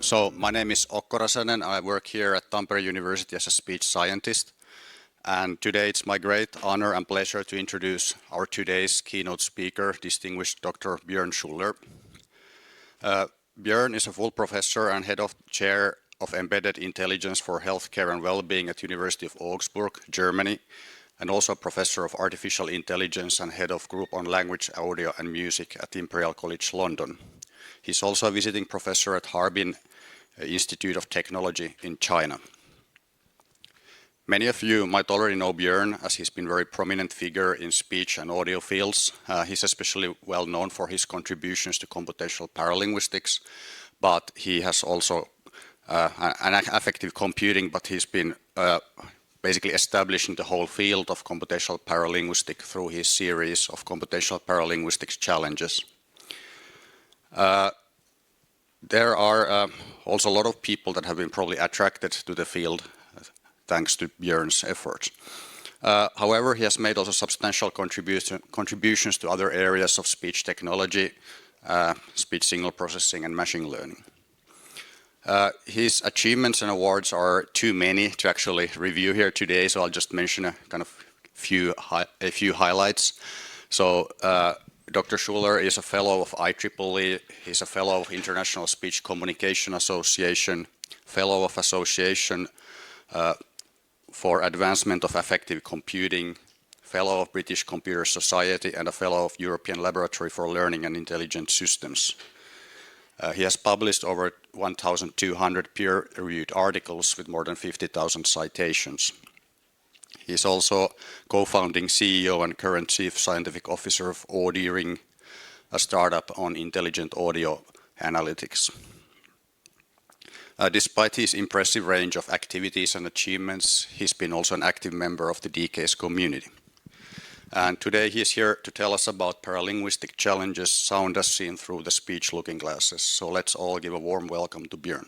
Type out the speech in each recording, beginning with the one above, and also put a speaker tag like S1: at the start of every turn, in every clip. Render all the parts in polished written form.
S1: So my name is Okko Räsänen. I work here at Tampere University as a speech scientist. And today it's my great honor and pleasure to introduce our today's keynote speaker, distinguished Dr. Björn Schuller. Björn is a full professor and head of chair of embedded intelligence for healthcare and well-being at University of Augsburg, Germany, and also a professor of artificial intelligence and head of group on language, audio and music at Imperial College London. He's also a visiting professor at Harbin Institute of Technology in China. Many of you might already know Björn, as he's been a very prominent figure in speech and audio fields. He's especially well known for his contributions to computational paralinguistics, but he has also affective computing, but he's been basically establishing the whole field of computational paralinguistics through his series of computational paralinguistics challenges. There are also a lot of people that have been probably attracted to the field thanks to Björn's efforts. However, he has made also substantial contributions to other areas of speech technology, speech signal processing and machine learning. His achievements and awards are too many to actually review here today, so I'll just mention a few highlights. So Dr. Schuller is a fellow of IEEE, he's a fellow of International Speech Communication Association, fellow of Association for Advancement of Affective Computing, fellow of British Computer Society, and a fellow of European Laboratory for Learning and Intelligent Systems. He has published over 1,200 peer-reviewed articles with more than 50,000 citations. He is also co-founding CEO and current Chief Scientific Officer of AuDeep, a startup on intelligent audio analytics. Despite his impressive range of activities and achievements, he's been also an active member of the DCASE community. And today he is here to tell us about paralinguistic challenges, sound as seen through the speech looking glasses. So let's all give a warm welcome to Björn.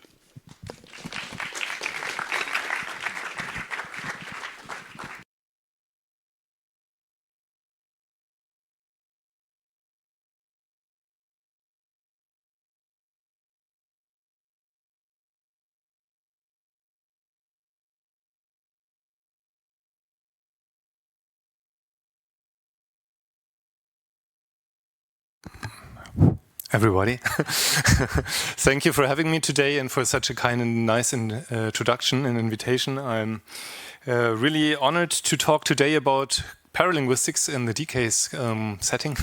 S2: Everybody, thank you for having me today and for such a kind and nice introduction and invitation. I'm really honored to talk today about paralinguistics in the DCASE setting,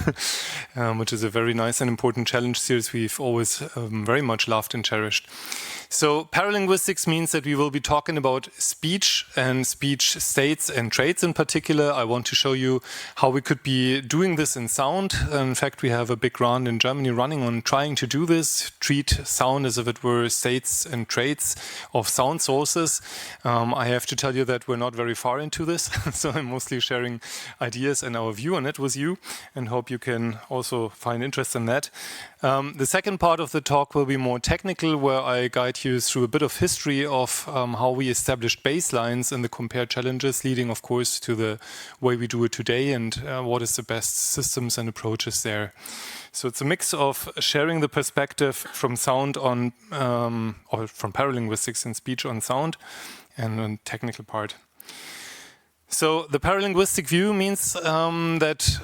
S2: which is a very nice and important challenge series we've always very much loved and cherished. So paralinguistics means that we will be talking about speech and speech states and traits in particular. I want to show you how we could be doing this in sound. In fact, we have a big grant in Germany running on trying to do this, treat sound as if it were states and traits of sound sources. I have to tell you that we're not very far into this, so I'm mostly sharing ideas and our view on it with you and hope you can also find interest in that. The second part of the talk will be more technical, where I guide you through a bit of history of how we established baselines in the compare challenges, leading of course to the way we do it today and what is the best systems and approaches there. So it's a mix of sharing the perspective from sound on, or from paralinguistics and speech on sound, and a technical part. So the paralinguistic view means that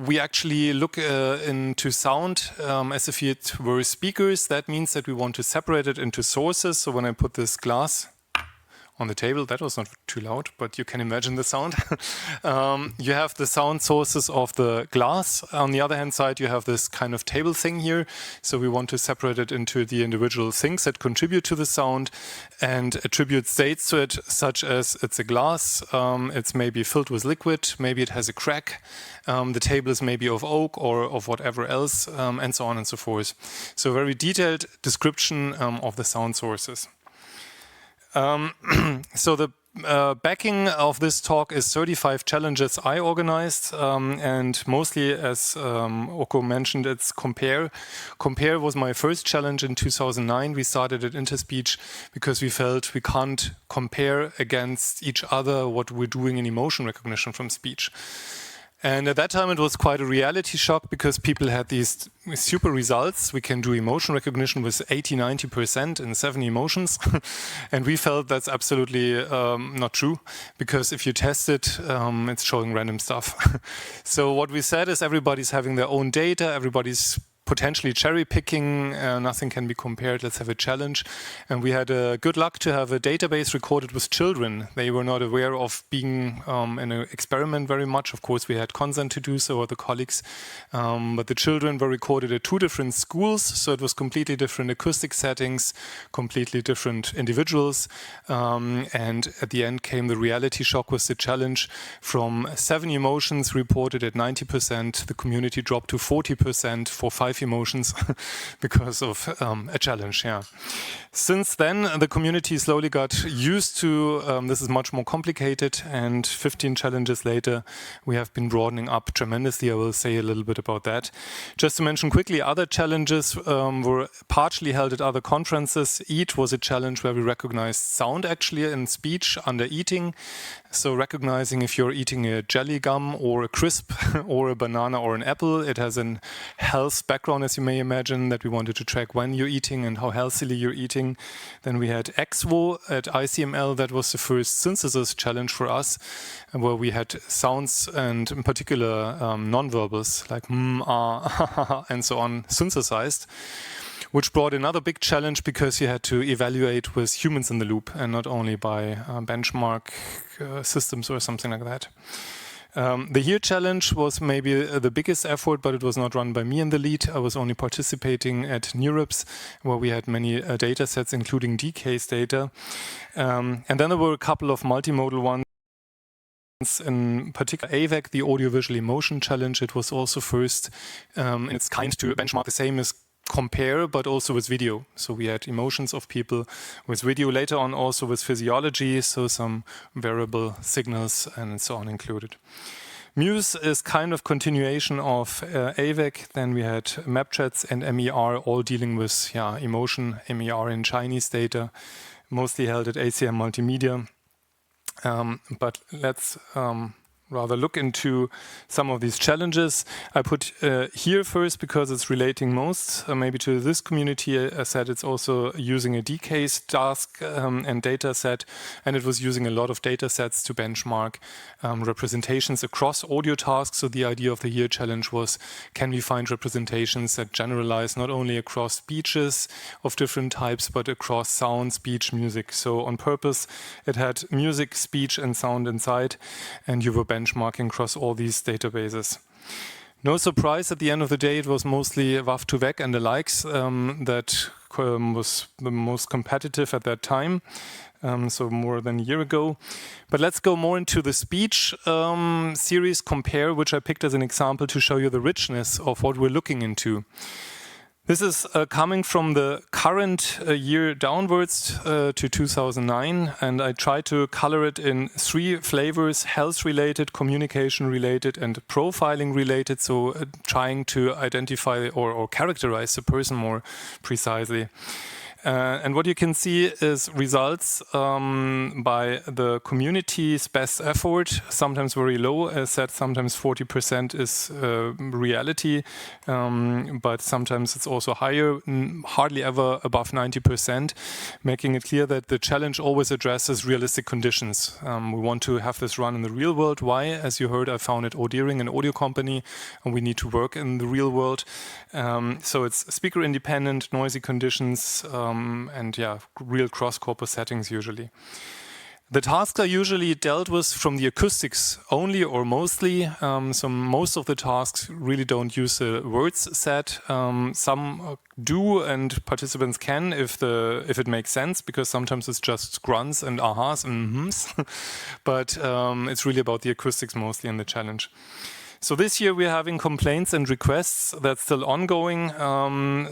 S2: we actually look into sound as if it were speakers. That means that we want to separate it into sources. So when I put this glass on the table, that was not too loud, but you can imagine the sound. You have the sound sources of the glass. On the other hand side, you have this kind of table thing here. So we want to separate it into the individual things that contribute to the sound and attribute states to it, such as it's a glass, it's maybe filled with liquid, maybe it has a crack, the table is maybe of oak or of whatever else, and so on and so forth. So very detailed description of the sound sources. So the backing of this talk is 35 challenges I organized, and mostly, as Okko mentioned, it's compare. Compare was my first challenge in 2009. We started at Interspeech because we felt we can't compare against each other what we're doing in emotion recognition from speech. And at that time, it was quite a reality shock because people had these super results. We can do emotion recognition with 80–90% in 7 emotions. And we felt that's absolutely not true, because if you test it, it's showing random stuff. So what we said is everybody's having their own data, everybody's potentially cherry picking, nothing can be compared, let's have a challenge. And we had good luck to have a database recorded with children. They were not aware of being in an experiment very much. Of course, we had consent to do so, or the colleagues, but the children were recorded at 2 different schools, so it was completely different acoustic settings, completely different individuals. And at the end came the reality shock with the challenge. From 7 emotions reported at 90%, the community dropped to 40% for 5 emotions because of a challenge. Yeah. Since then, the community slowly got used to this is much more complicated, and 15 challenges later, we have been broadening up tremendously. I will say a little bit about that. Just to mention quickly, other challenges were partially held at other conferences. EAT was a challenge where we recognized sound actually in speech under eating. So recognizing if you're eating a jelly gum or a crisp or a banana or an apple, it has a health background, as you may imagine, that we wanted to track when you're eating and how healthily you're eating. Then we had EXBOW at ICML. That was the first synthesis challenge for us, where we had sounds and in particular nonverbals like and so on synthesized, which brought another big challenge because you had to evaluate with humans in the loop and not only by benchmark systems or something like that. The HERE challenge was maybe the biggest effort, but it was not run by me in the lead. I was only participating at NeurAMSE, where we had many data sets, including DCASE data. And then there were a couple of multimodal ones. In particular, AVEC, the Audiovisual Emotion Challenge. It was also first in its kind to benchmark the same as compare, but also with video. So we had emotions of people with video, later on also with physiology, so some variable signals and so on included. Muse is kind of continuation of AVEC. Then we had MapChats and MER all dealing with emotion, MER in Chinese data, mostly held at ACM Multimedia. But let's rather look into some of these challenges. I put HERE first because it's relating most maybe to this community. I said it's also using a DCASE task and data set, and it was using a lot of data sets to benchmark representations across audio tasks. So the idea of the HERE challenge was, can we find representations that generalize not only across speeches of different types, but across sound, speech, music. So on purpose, it had music, speech, and sound inside, and you were benchmarking across all these databases. No surprise, at the end of the day, it was mostly WAV2VEC and the likes that was the most competitive at that time, so more than a year ago. But let's go more into the speech series Compare, which I picked as an example to show you the richness of what we're looking into. This is coming from the current year downwards to 2009, and I try to color it in 3 flavors: health-related, communication-related, and profiling-related, so trying to identify or characterize the person more precisely. And what you can see is results by the community's best effort, sometimes very low, as said, sometimes 40% is reality, but sometimes it's also higher, hardly ever above 90%, making it clear that the challenge always addresses realistic conditions. We want to have this run in the real world. Why? As you heard, I founded oDeering, an audio company, and we need to work in the real world. So it's speaker independent, noisy conditions, and real cross-corpus settings usually. The tasks are usually dealt with from the acoustics only or mostly. So most of the tasks really don't use the words set. Some do, and participants can if it makes sense, because sometimes it's just grunts and ahas and hms. But it's really about the acoustics mostly in the challenge. So this year we're having complaints and requests that's still ongoing.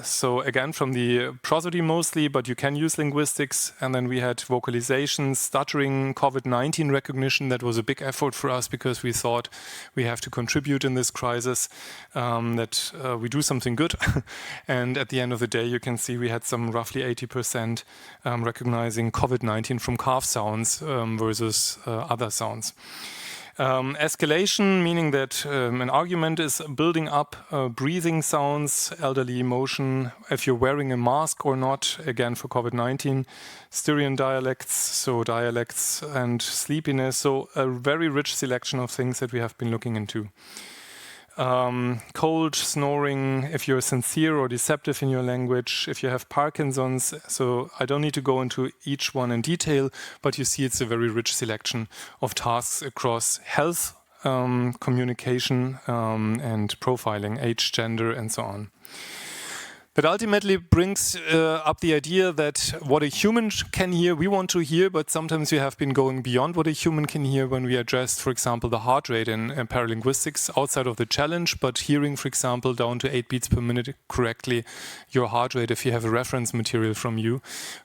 S2: So again, from the prosody mostly, but you can use linguistics. And then we had vocalization, stuttering, COVID-19 recognition. That was a big effort for us because we thought we have to contribute in this crisis, that we do something good. And at the end of the day, you can see we had some roughly 80% recognizing COVID-19 from calf sounds versus other sounds. Escalation, meaning that an argument is building up breathing sounds, elderly emotion, if you're wearing a mask or not, again for COVID-19, Styrian dialects, so dialects and sleepiness, so a very rich selection of things that we have been looking into. Cold, snoring, if you're sincere or deceptive in your language, if you have Parkinson's. So I don't need to go into each one in detail, but you see it's a very rich selection of tasks across health, communication, and profiling, age, gender, and so on. That ultimately brings up the idea that what a human can hear, we want to hear, but sometimes we have been going beyond what a human can hear when we addressed, for example, the heart rate in paralinguistics outside of the challenge, but hearing, for example, down to 8 beats per minute correctly your heart rate if you have a reference material from you.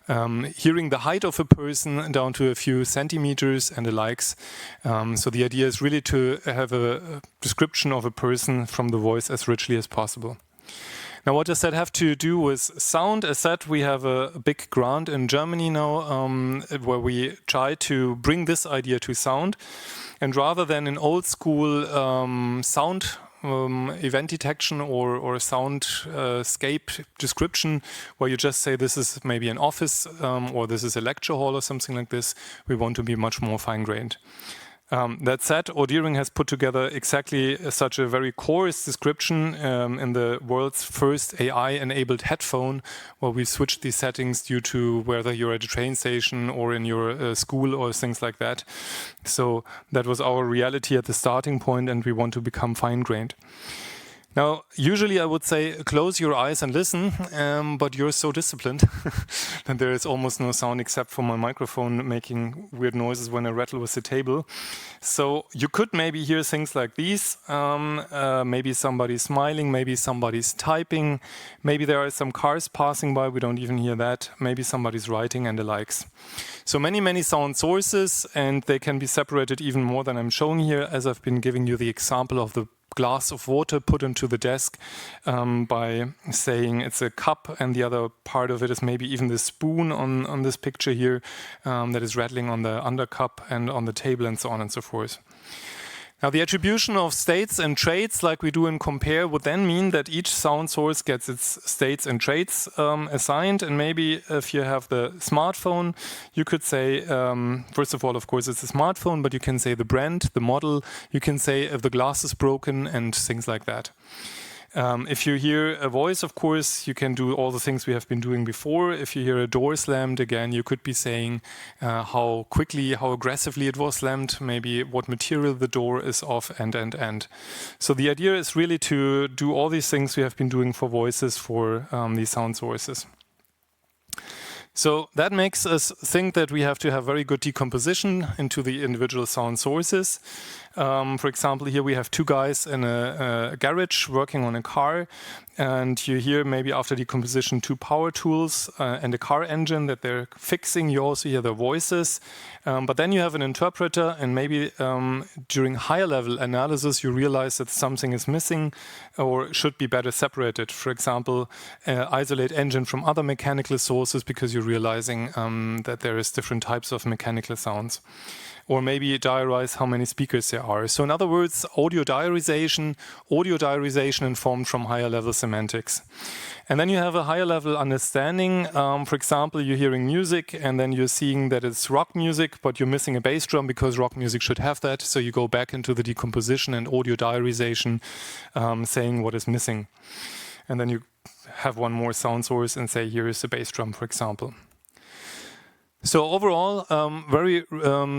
S2: Hearing the height of a person down to a few centimeters and the likes. So the idea is really to have a description of a person from the voice as richly as possible. Now, what does that have to do with sound? As said, we have a big grant in Germany now where we try to bring this idea to sound. And rather than an old school sound event detection or soundscape description, where you just say this is maybe an office or this is a lecture hall or something like this, we want to be much more fine-grained. That said, AuDeering has put together exactly such a very coarse description in the world's first AI-enabled headphone, where we switched these settings due to whether you're at a train station or in your school or things like that. So that was our reality at the starting point, and we want to become fine-grained. Now, usually I would say close your eyes and listen, but you're so disciplined that there is almost no sound except for my microphone making weird noises when I rattle with the table. So you could maybe hear things like these, maybe somebody's smiling, maybe somebody's typing, maybe there are some cars passing by, we don't even hear that, maybe somebody's writing and the likes. So many sound sources, and they can be separated even more than I'm showing here, as I've been giving you the example of the glass of water put into the desk by saying it's a cup, and the other part of it is maybe even the spoon on this picture here that is rattling on the undercup and on the table and so on and so forth. Now, the attribution of states and traits, like we do in compare, would then mean that each sound source gets its states and traits assigned. And maybe if you have the smartphone, you could say, first of all, of course, it's a smartphone, but you can say the brand, the model, you can say if the glass is broken and things like that. If you hear a voice, of course, you can do all the things we have been doing before. If you hear a door slammed, again, you could be saying how quickly, how aggressively it was slammed, maybe what material the door is of, and. So the idea is really to do all these things we have been doing for voices for these sound sources. So that makes us think that we have to have very good decomposition into the individual sound sources. For example, here we have two guys in a garage working on a car, and you hear maybe after decomposition 2 power tools and a car engine that they're fixing. You also hear their voices, but then you have an interpreter, and maybe during higher level analysis you realize that something is missing or should be better separated. For example, isolate engine from other mechanical sources because you're realizing that there is different types of mechanical sounds. Or maybe diarize how many speakers there are. So in other words, audio diarization informed from higher level semantics. And then you have a higher level understanding. For example, you're hearing music and then you're seeing that it's rock music, but you're missing a bass drum because rock music should have that. So you go back into the decomposition and audio diarization, saying what is missing. And then you have one more sound source and say, here is the bass drum, for example. So overall, very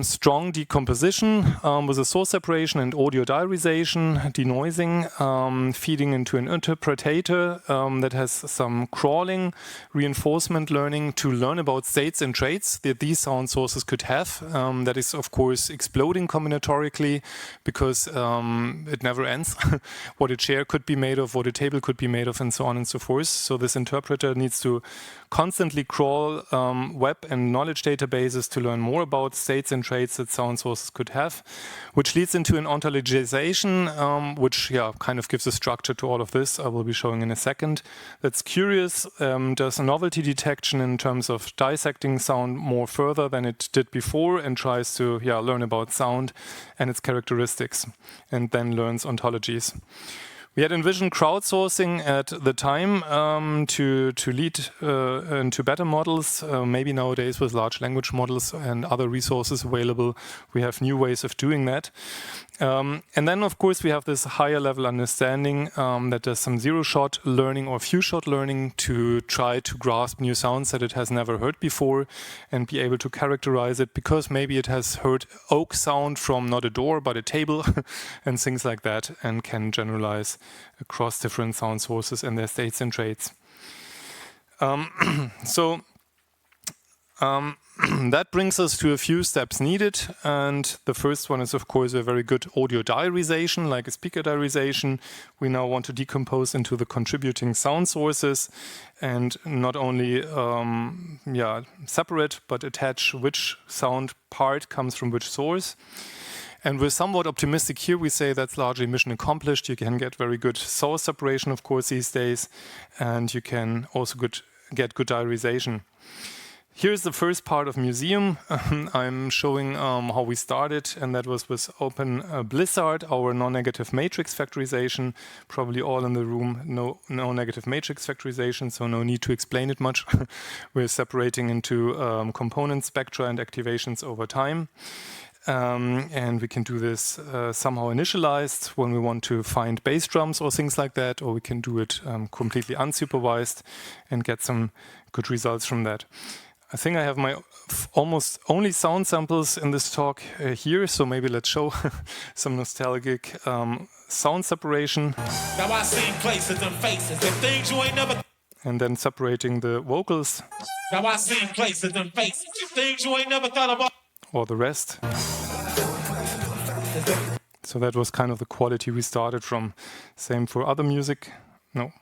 S2: strong decomposition with a source separation and audio diarization, denoising, feeding into an interpreter that has some crawling, reinforcement learning to learn about states and traits that these sound sources could have. That is, of course, exploding combinatorically because it never ends. What a chair could be made of, what a table could be made of, and so on and so forth. So this interpreter needs to constantly crawl web and knowledge knowledge databases to learn more about states and traits that sound sources could have, which leads into an ontologization, which kind of gives a structure to all of this. I will be showing in a second. That's curious, does a novelty detection in terms of dissecting sound more further than it did before, and tries to learn about sound and its characteristics, and then learns ontologies. We had envisioned crowdsourcing at the time to lead into better models. Maybe nowadays with large language models and other resources available, we have new ways of doing that. And then, of course, we have this higher level understanding that there's some zero-shot learning or few-shot learning to try to grasp new sounds that it has never heard before and be able to characterize it, because maybe it has heard oak sound from not a door but a table and things like that, and can generalize across different sound sources and their states and traits. That brings us to a few steps needed, and the first one is, of course, a very good audio diarisation, like a speaker diarisation. We now want to decompose into the contributing sound sources and not only separate, but attach which sound part comes from which source. And we're somewhat optimistic here. We say that's largely mission accomplished. You can get very good source separation, of course, these days, and you can also get good diarisation. Here's the first part of Museum. I'm showing how we started, and that was with openBliSSART, our non-negative matrix factorization. Probably all in the room know negative matrix factorization, so no need to explain it much. We're separating into component spectra and activations over time. And we can do this somehow initialized when we want to find bass drums or things like that, or we can do it completely unsupervised and get some good results from that. I think I have my almost only sound samples in this talk here, so maybe let's show some nostalgic sound separation. Now I see places and faces and things you ain't never. And then separating the vocals. Now I see places and faces and things you ain't never thought about. Or the rest. So that was kind of the quality we started from. Same for other music. No.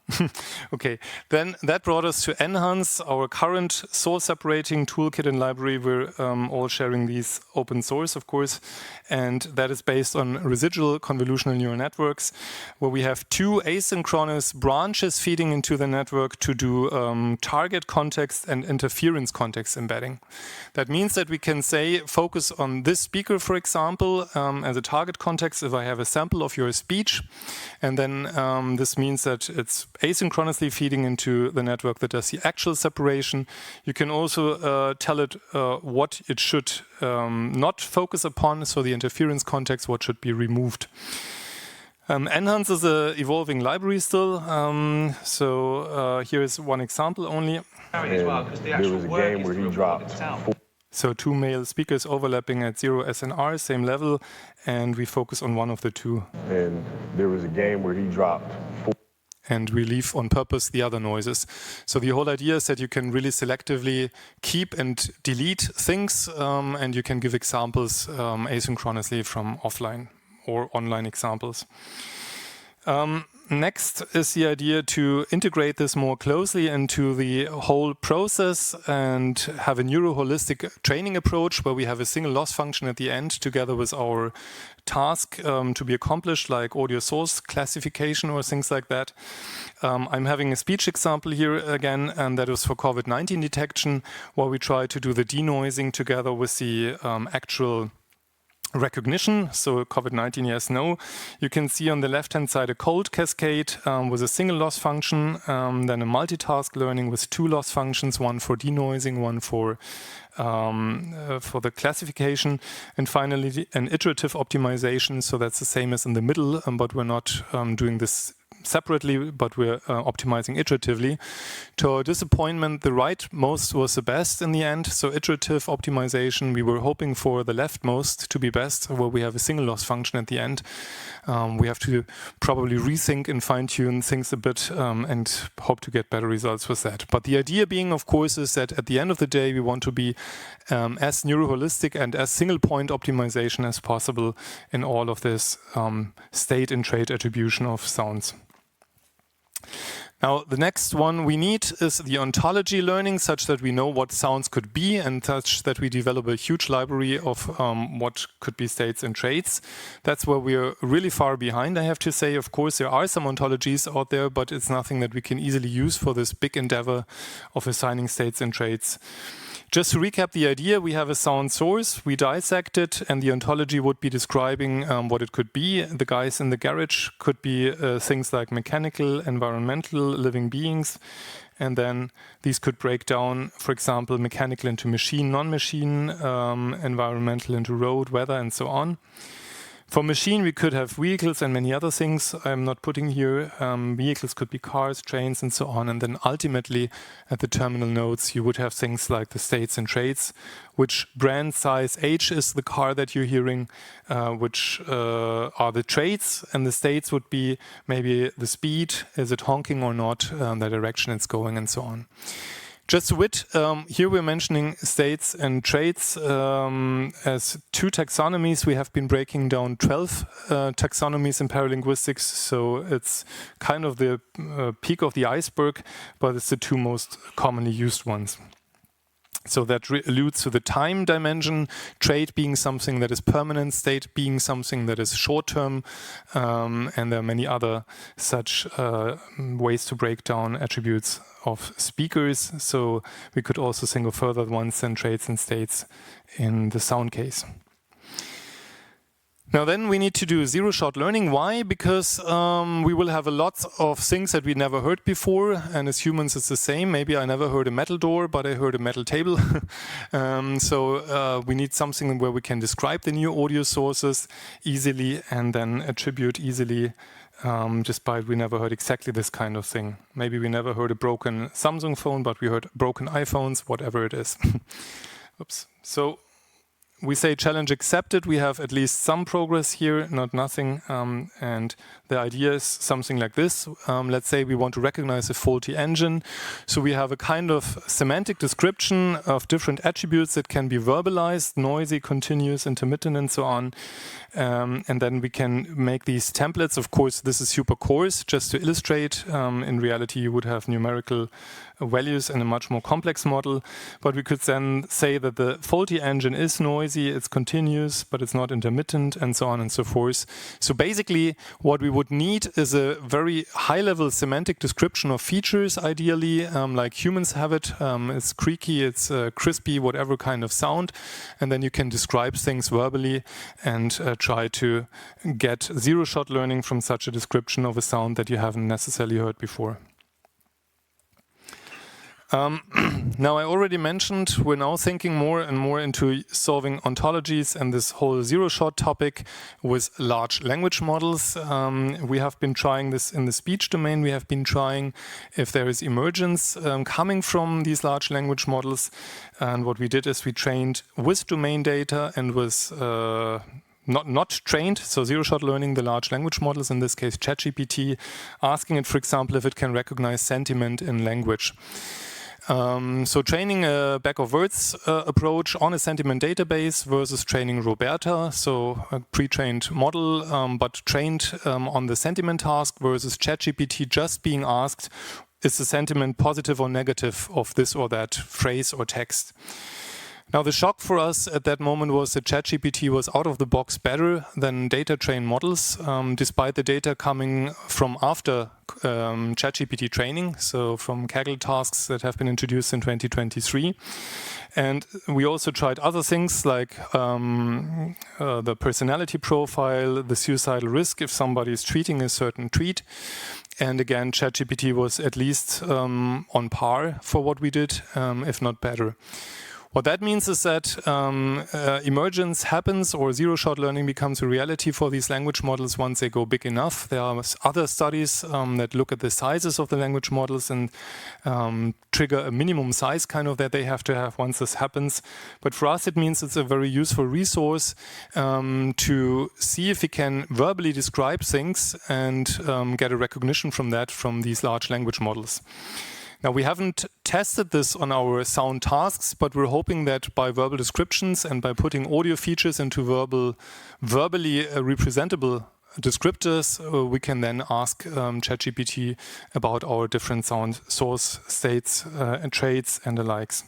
S2: Okay, then that brought us to Enhance, our current source separating toolkit and library. We're all sharing these open source, of course, and that is based on residual convolutional neural networks, where we have two asynchronous branches feeding into the network to do target context and interference context embedding. That means that we can say, focus on this speaker, for example, as a target context if I have a sample of your speech, and then this means that it's asynchronously feeding into the network that does the actual separation. You can also tell it what it should not focus upon, so the interference context, what should be removed. Enhance is an evolving library still, so here is one example only.
S3: There was a game where he dropped.
S2: So two male speakers overlapping at 0 SNR, same level, and we focus on one of the two.
S3: And there was a game where he dropped.
S2: And we leave on purpose the other noises. So the whole idea is that you can really selectively keep and delete things, and you can give examples asynchronously from offline or online examples. Next is the idea to integrate this more closely into the whole process and have a neuro-holistic training approach where we have a single loss function at the end together with our task to be accomplished, like audio source classification or things like that. I'm having a speech example here again, and that is for COVID-19 detection, where we try to do the denoising together with the actual recognition, so COVID-19 yes, no. You can see on the left-hand side a cold cascade with a single loss function, then a multitask learning with two loss functions, one for denoising, one for the classification, and finally an iterative optimization, so that's the same as in the middle, but we're not doing this separately, but we're optimizing iteratively. To our disappointment, the rightmost was the best in the end. So iterative optimization, we were hoping for the leftmost to be best, where we have a single loss function at the end. We have to probably rethink and fine-tune things a bit and hope to get better results with that. But the idea being, of course, is that at the end of the day, we want to be as neuro-holistic and as single-point optimization as possible in all of this state and trait attribution of sounds. Now, the next one we need is the ontology learning, such that we know what sounds could be and such that we develop a huge library of what could be states and traits. That's where we're really far behind, I have to say. Of course, there are some ontologies out there, but it's nothing that we can easily use for this big endeavor of assigning states and traits. Just to recap the idea, we have a sound source, we dissect it, and the ontology would be describing what it could be. The guys in the garage could be things like mechanical, environmental, living beings. And then these could break down, for example, mechanical into machine, non-machine, environmental into road, weather, and so on. For machine, we could have vehicles and many other things I'm not putting here. Vehicles could be cars, trains, and so on. And then ultimately, at the terminal nodes, you would have things like the states and traits, which brand, size, age is the car that you're hearing, which are the traits. And the states would be maybe the speed, is it honking or not, the direction it's going, and so on. Just a bit, here we're mentioning states and traits as two taxonomies. We have been breaking down 12 taxonomies in paralinguistics, so it's kind of the peak of the iceberg, but it's the two most commonly used ones. So that alludes to the time dimension, trait being something that is permanent, state being something that is short-term, and there are many other such ways to break down attributes of speakers. So we could also think of further ones than traits and states in the sound case. Now then we need to do zero-shot learning. Why? Because we will have a lot of things that we never heard before, and as humans it's the same. Maybe I never heard a metal door, but I heard a metal table. So we need something where we can describe the new audio sources easily and then attribute easily, despite we never heard exactly this kind of thing. Maybe we never heard a broken Samsung phone, but we heard broken iPhones, whatever it is. Oops. So we say challenge accepted. We have at least some progress here, not nothing. And the idea is something like this. Let's say we want to recognize a faulty engine. So we have a kind of semantic description of different attributes that can be verbalized, noisy, continuous, intermittent, and so on. And then we can make these templates. Of course, this is super coarse, just to illustrate. In reality, you would have numerical values in a much more complex model. But we could then say that the faulty engine is noisy, it's continuous, but it's not intermittent, and so on and so forth. So basically, what we would need is a very high-level semantic description of features, ideally, like humans have it. It's creaky, it's crispy, whatever kind of sound. And then you can describe things verbally and try to get zero-shot learning from such a description of a sound that you haven't necessarily heard before. Now, I already mentioned we're now thinking more and more into solving ontologies and this whole zero-shot topic with large language models. We have been trying this in the speech domain. We have been trying if there is emergence coming from these large language models. And what we did is we trained with domain data and with not trained, so zero-shot learning the large language models, in this case ChatGPT, asking it, for example, if it can recognize sentiment in language. So training a bag of words approach on a sentiment database versus training Roberta, so a pre-trained model, but trained on the sentiment task versus ChatGPT just being asked, is the sentiment positive or negative of this or that phrase or text? Now, the shock for us at that moment was that ChatGPT was out of the box better than data-trained models, despite the data coming from after ChatGPT training, so from Kaggle tasks that have been introduced in 2023. And we also tried other things like the personality profile, the suicidal risk if somebody is tweeting a certain tweet. And again, ChatGPT was at least on par for what we did, if not better. What that means is that emergence happens, or zero-shot learning becomes a reality for these language models once they go big enough. There are other studies that look at the sizes of the language models and trigger a minimum size kind of that they have to have once this happens. But for us, it means it's a very useful resource to see if we can verbally describe things and get a recognition from that from these large language models. Now, we haven't tested this on our sound tasks, but we're hoping that by verbal descriptions and by putting audio features into verbally representable descriptors, we can then ask ChatGPT about our different sound source states and traits and the likes.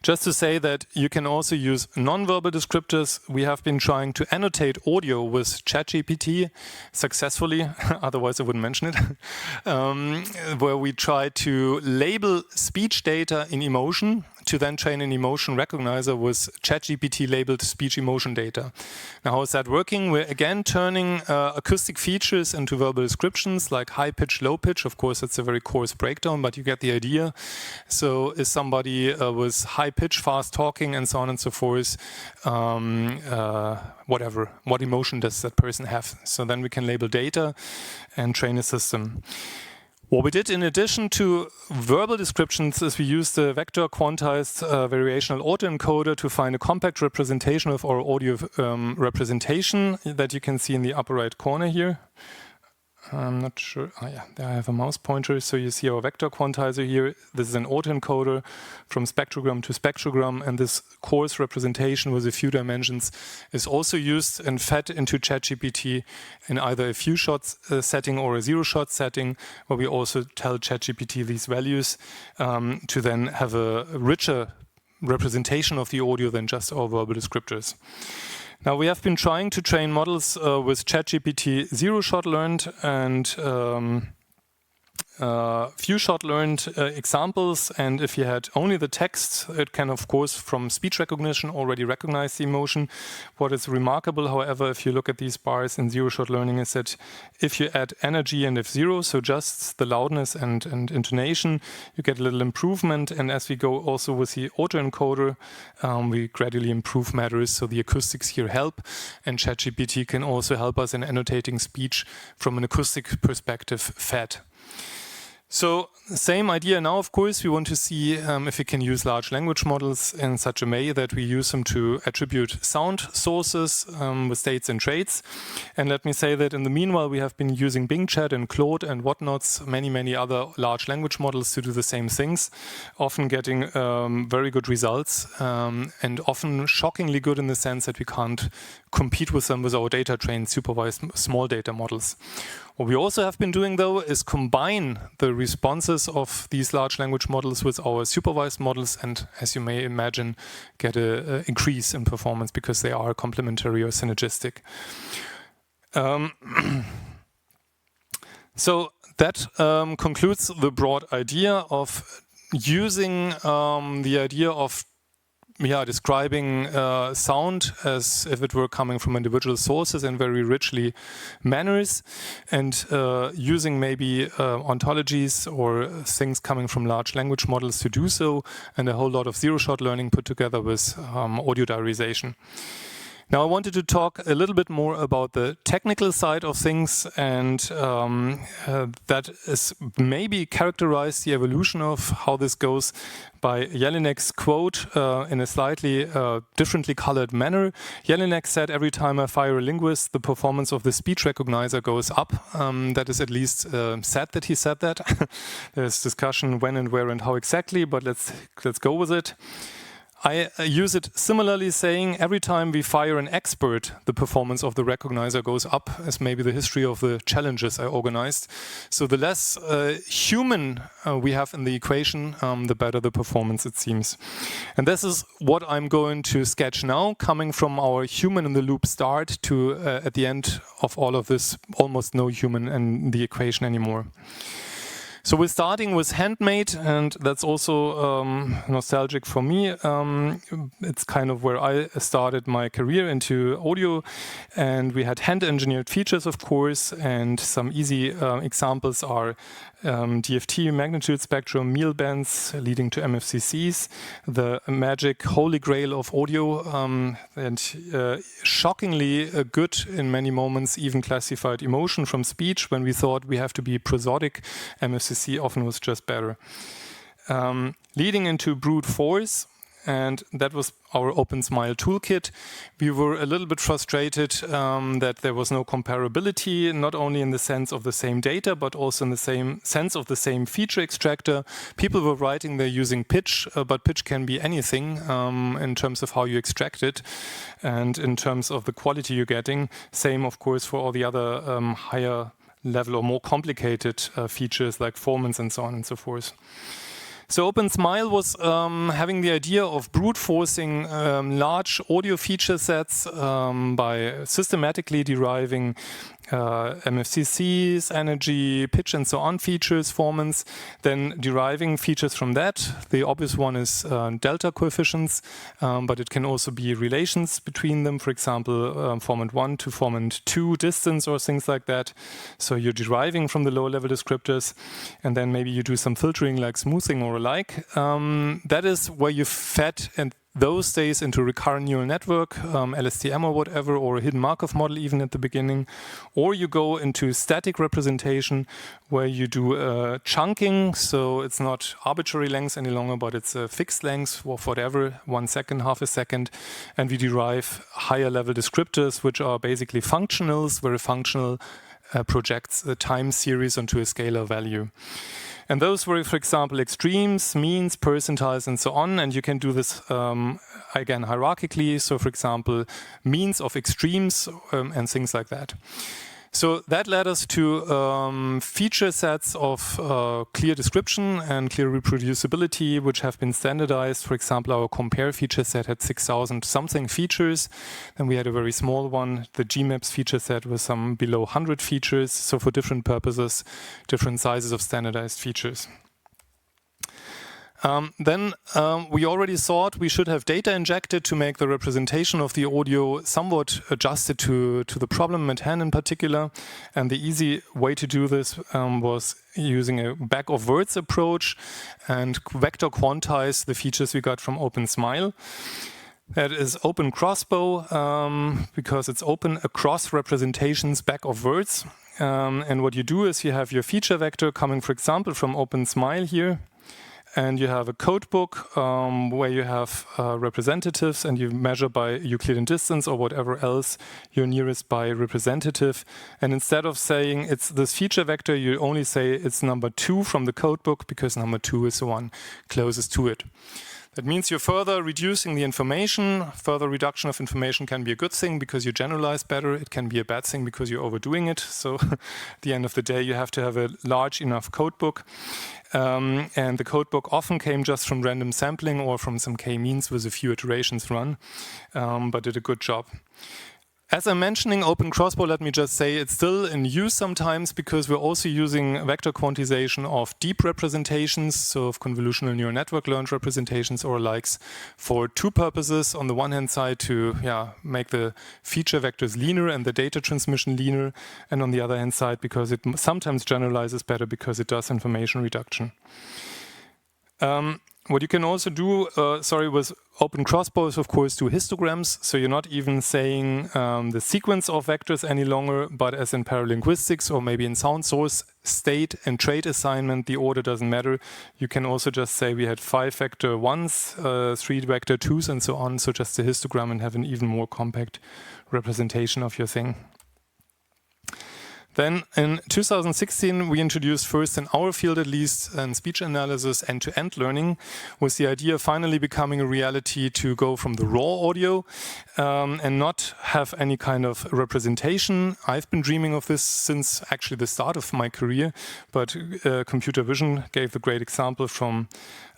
S2: Just to say that you can also use non-verbal descriptors. We have been trying to annotate audio with ChatGPT successfully, otherwise I wouldn't mention it, where we try to label speech data in emotion to then train an emotion recognizer with ChatGPT labeled speech emotion data. Now, how is that working? We're again turning acoustic features into verbal descriptions like high pitch, low pitch. Of course, it's a very coarse breakdown, but you get the idea. So is somebody with high pitch, fast talking, and so on and so forth, whatever, what emotion does that person have? So then we can label data and train a system. What we did in addition to verbal descriptions is we used the vector quantized variational autoencoder to find a compact representation of our audio representation that you can see in the upper right corner here. I'm not sure. Oh yeah, there I have a mouse pointer. So you see our vector quantizer here. This is an autoencoder from spectrogram to spectrogram, and this coarse representation with a few dimensions is also used and fed into ChatGPT in either a few shots setting or a zero shot setting, where we also tell ChatGPT these values to then have a richer representation of the audio than just our verbal descriptors. Now, we have been trying to train models with ChatGPT zero-shot learned and few-shot learned examples. And if you had only the text, it can, of course, from speech recognition already recognize the emotion. What is remarkable, however, if you look at these bars in zero-shot learning, is that if you add energy and F0, so just the loudness and intonation, you get a little improvement. And as we go also with the autoencoder, we gradually improve matters. So the acoustics here help. And ChatGPT can also help us in annotating speech from an acoustic perspective fed. So same idea now, of course, we want to see if we can use large language models in such a way that we use them to attribute sound sources with states and traits. And let me say that in the meanwhile, we have been using Bing Chat and Claude and whatnots, many other large language models to do the same things, often getting very good results and often shockingly good in the sense that we can't compete with them with our data-trained supervised small data models. What we also have been doing, though, is combine the responses of these large language models with our supervised models and, as you may imagine, get an increase in performance because they are complementary or synergistic. So that concludes the broad idea of using the idea of describing sound as if it were coming from individual sources in very richly manners, and using maybe ontologies or things coming from large language models to do so, and a whole lot of zero-shot learning put together with audio diarisation. Now, I wanted to talk a little bit more about the technical side of things, and that is maybe characterize the evolution of how this goes by Jelinek's quote in a slightly differently colored manner. Jelinek said, every time I fire a linguist, the performance of the speech recognizer goes up. That is at least said that he said that. There's discussion when and where and how exactly, but let's go with it. I use it similarly, saying every time we fire an expert, the performance of the recognizer goes up, as maybe the history of the challenges I organized. So the less human we have in the equation, the better the performance, it seems. And this is what I'm going to sketch now, coming from our human in the loop start to, at the end of all of this, almost no human in the equation anymore. So we're starting with handmade, and that's also nostalgic for me. It's kind of where I started my career into audio, and we had hand-engineered features, of course, and some easy examples are DFT magnitude spectrum, meal bands leading to MFCCs, the magic holy grail of audio, and shockingly good in many moments, even classified emotion from speech when we thought we have to be prosodic. MFCC often was just better. Leading into brute force, and that was our openSMILE toolkit. We were a little bit frustrated that there was no comparability, not only in the sense of the same data, but also in the same sense of the same feature extractor. People were writing they're using pitch, but pitch can be anything in terms of how you extract it and in terms of the quality you're getting. Same, of course, for all the other higher level or more complicated features like formants and so on and so forth. So openSMILE was having the idea of brute forcing large audio feature sets by systematically deriving MFCCs, energy, pitch, and so on features, formants, then deriving features from that. The obvious one is delta coefficients, but it can also be relations between them, for example, formant 1 to formant 2 distance or things like that. So you're deriving from the low-level descriptors, and then maybe you do some filtering like smoothing or alike. That is where you fed and those days into recurrent neural network, LSTM or whatever, or a hidden Markov model even at the beginning. Or you go into static representation where you do chunking, so it's not arbitrary length any longer, but it's a fixed length of whatever, 1 second, half a second, and we derive higher level descriptors, which are basically functionals, where a functional projects a time series onto a scalar value. And those were, for example, extremes, means, percentiles, and so on. And you can do this, again, hierarchically. So, for example, means of extremes and things like that. So that led us to feature sets of clear description and clear reproducibility, which have been standardized. For example, our compare feature set had 6,000 something features. And we had a very small one, the GMAPS feature set, with some below 100 features. So for different purposes, different sizes of standardized features. Then we already thought we should have data injected to make the representation of the audio somewhat adjusted to the problem at hand in particular. And the easy way to do this was using a bag of words approach and vector quantize the features we got from openSMILE. That is open crossbow because it's open across representations bag of words. And what you do is you have your feature vector coming, for example, from openSMILE here. And you have a codebook where you have representatives and you measure by Euclidean distance or whatever else you're nearest by representative. And instead of saying it's this feature vector, you only say it's number 2 from the codebook because number 2 is the one closest to it. That means you're further reducing the information. Further reduction of information can be a good thing because you generalize better. It can be a bad thing because you're overdoing it. So at the end of the day, you have to have a large enough codebook. And the codebook often came just from random sampling or from some k-means with a few iterations run, but did a good job. As I'm mentioning open crossbow, let me just say it's still in use sometimes because we're also using vector quantization of deep representations, so of convolutional neural network learned representations or likes, for two purposes. On the one hand side to make the feature vectors leaner and the data transmission leaner, and on the other hand side because it sometimes generalizes better because it does information reduction. What you can also do, with open crossbow is, of course, do histograms. So you're not even saying the sequence of vectors any longer, but as in paralinguistics or maybe in sound source state and trait assignment, the order doesn't matter. You can also just say we had 5 vector 1s, 3 vector 2s, and so on. So just a histogram and have an even more compact representation of your thing. Then in 2016, we introduced first in our field at least in speech analysis end-to-end learning, with the idea of finally becoming a reality to go from the raw audio and not have any kind of representation. I've been dreaming of this since actually the start of my career, but computer vision gave a great example from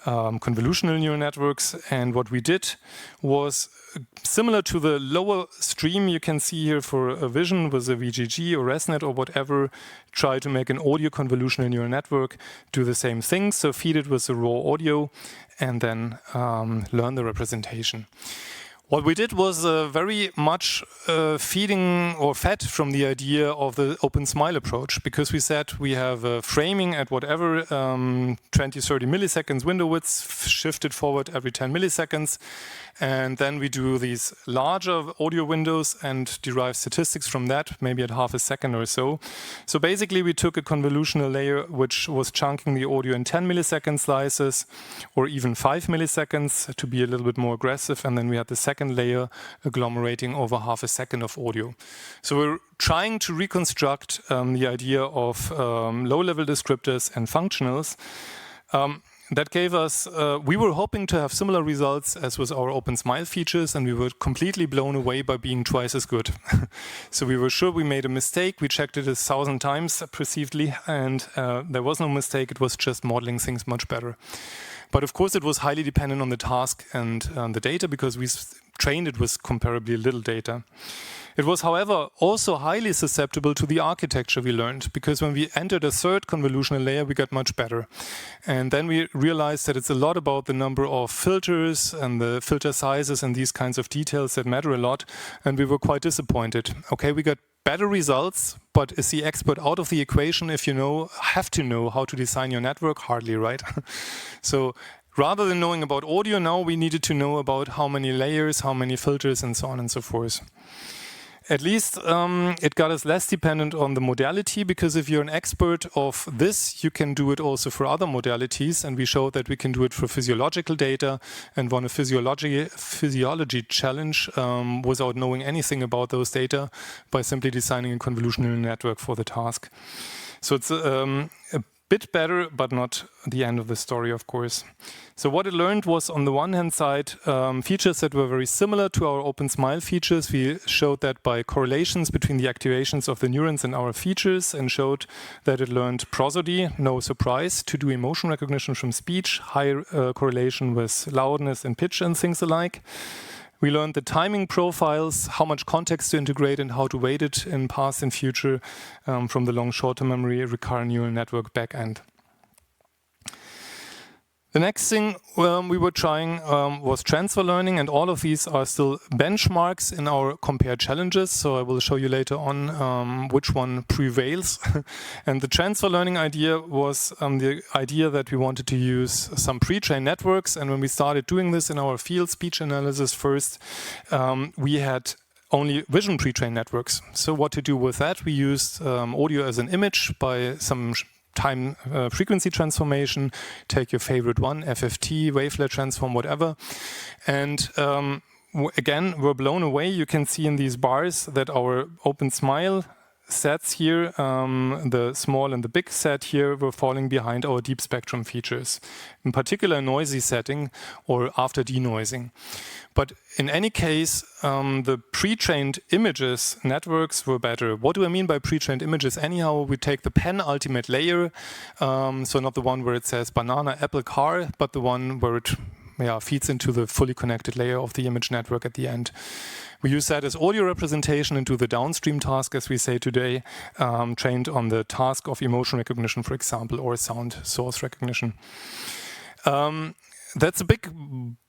S2: convolutional neural networks. And what we did was similar to the lower stream you can see here for a vision with a VGG or ResNet or whatever, try to make an audio convolutional neural network do the same thing. So feed it with the raw audio and then learn the representation. What we did was very much feeding or fed from the idea of the openSMILE approach, because we said we have framing at whatever 20, 30 milliseconds window width, shifted forward every 10 milliseconds. And then we do these larger audio windows and derive statistics from that, maybe at half a second or so. So basically, we took a convolutional layer which was chunking the audio in 10 millisecond slices or even 5 milliseconds to be a little bit more aggressive. And then we had the second layer agglomerating over half a second of audio. So we're trying to reconstruct the idea of low-level descriptors and functionals. That gave us, we were hoping to have similar results as with our openSMILE features, and we were completely blown away by being twice as good. So we were sure we made a mistake. We checked it 1,000 times perceivedly, and there was no mistake. It was just modeling things much better. But of course, it was highly dependent on the task and the data, because we trained it with comparably little data. It was, however, also highly susceptible to the architecture we learned, because when we entered a third convolutional layer, we got much better. And then we realized that it's a lot about the number of filters and the filter sizes and these kinds of details that matter a lot. And we were quite disappointed. Okay, we got better results, but is the expert out of the equation if you have to know how to design your network? Hardly, right? So rather than knowing about audio now, we needed to know about how many layers, how many filters, and so on and so forth. At least it got us less dependent on the modality, because if you're an expert of this, you can do it also for other modalities. And we showed that we can do it for physiological data and won a physiology challenge without knowing anything about those data by simply designing a convolutional network for the task. So it's a bit better, but not the end of the story, of course. So what it learned was, on the one hand side, features that were very similar to our openSMILE features. We showed that by correlations between the activations of the neurons and our features, and showed that it learned prosody, no surprise, to do emotion recognition from speech, high correlation with loudness and pitch and things alike. We learned the timing profiles, how much context to integrate and how to weight it in past and future from the long short-term memory recurrent neural network backend. The next thing we were trying was transfer learning, and all of these are still benchmarks in our compared challenges. So I will show you later on which one prevails. And the transfer learning idea was the idea that we wanted to use some pre-trained networks. And when we started doing this in our field speech analysis first, we had only vision pre-trained networks. So what to do with that? We used audio as an image by some time frequency transformation, take your favorite one, FFT, wavelet transform, whatever. And again, we're blown away. You can see in these bars that our openSMILE sets here, the small and the big set here, were falling behind our deep spectrum features, in particular noisy setting or after denoising. But in any case, the pre-trained images networks were better. What do I mean by pre-trained images? Anyhow, we take the penultimate layer, so not the one where it says banana, apple, car, but the one where it feeds into the fully connected layer of the image network at the end. We use that as audio representation into the downstream task, as we say today, trained on the task of emotion recognition, for example, or sound source recognition. That's a big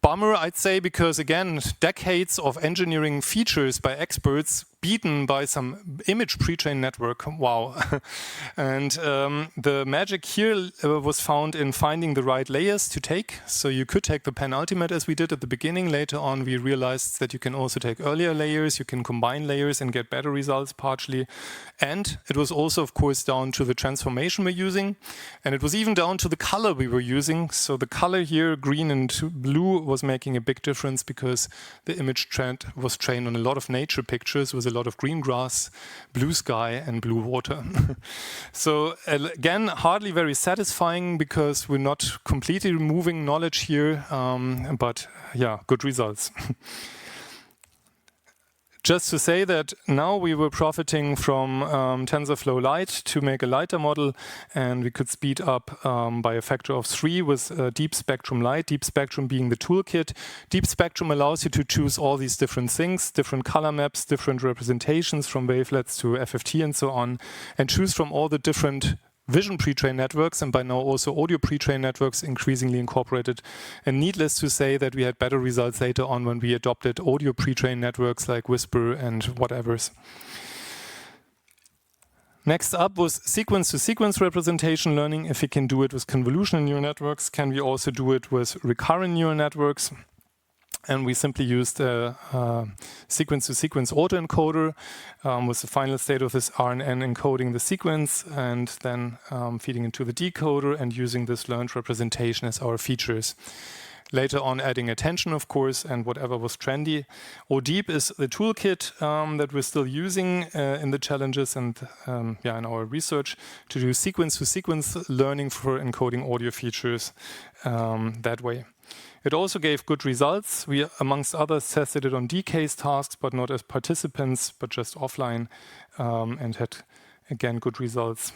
S2: bummer, I'd say, because again, decades of engineering features by experts beaten by some image pre-trained network. Wow. And the magic here was found in finding the right layers to take. So you could take the penultimate as we did at the beginning. Later on, we realized that you can also take earlier layers, you can combine layers and get better results partially. And it was also, of course, down to the transformation we're using. And it was even down to the color we were using. So the color here, green and blue, was making a big difference because the image trend was trained on a lot of nature pictures with a lot of green grass, blue sky, and blue water. So again, hardly very satisfying because we're not completely removing knowledge here, but yeah, good results. Just to say that now we were profiting from TensorFlow Lite to make a lighter model, and we could speed up by a factor of 3 with DeepSpectrumLite, DeepSpectrum being the toolkit. DeepSpectrum allows you to choose all these different things, different color maps, different representations from wavelets to FFT and so on, and choose from all the different vision pre-trained networks, and by now also audio pre-trained networks increasingly incorporated. And needless to say that we had better results later on when we adopted audio pre-trained networks like Whisper and whatevers. Next up was sequence-to-sequence representation learning. If we can do it with convolutional neural networks, can we also do it with recurrent neural networks? And we simply used a sequence-to-sequence autoencoder with the final state of this RNN encoding the sequence and then feeding into the decoder and using this learned representation as our features. Later on adding attention, of course, and whatever was trendy. AuDeep is the toolkit that we're still using in the challenges and in our research to do sequence-to-sequence learning for encoding audio features that way. It also gave good results. We, amongst others, tested it on DCASE tasks, but not as participants, but just offline, and had, again, good results.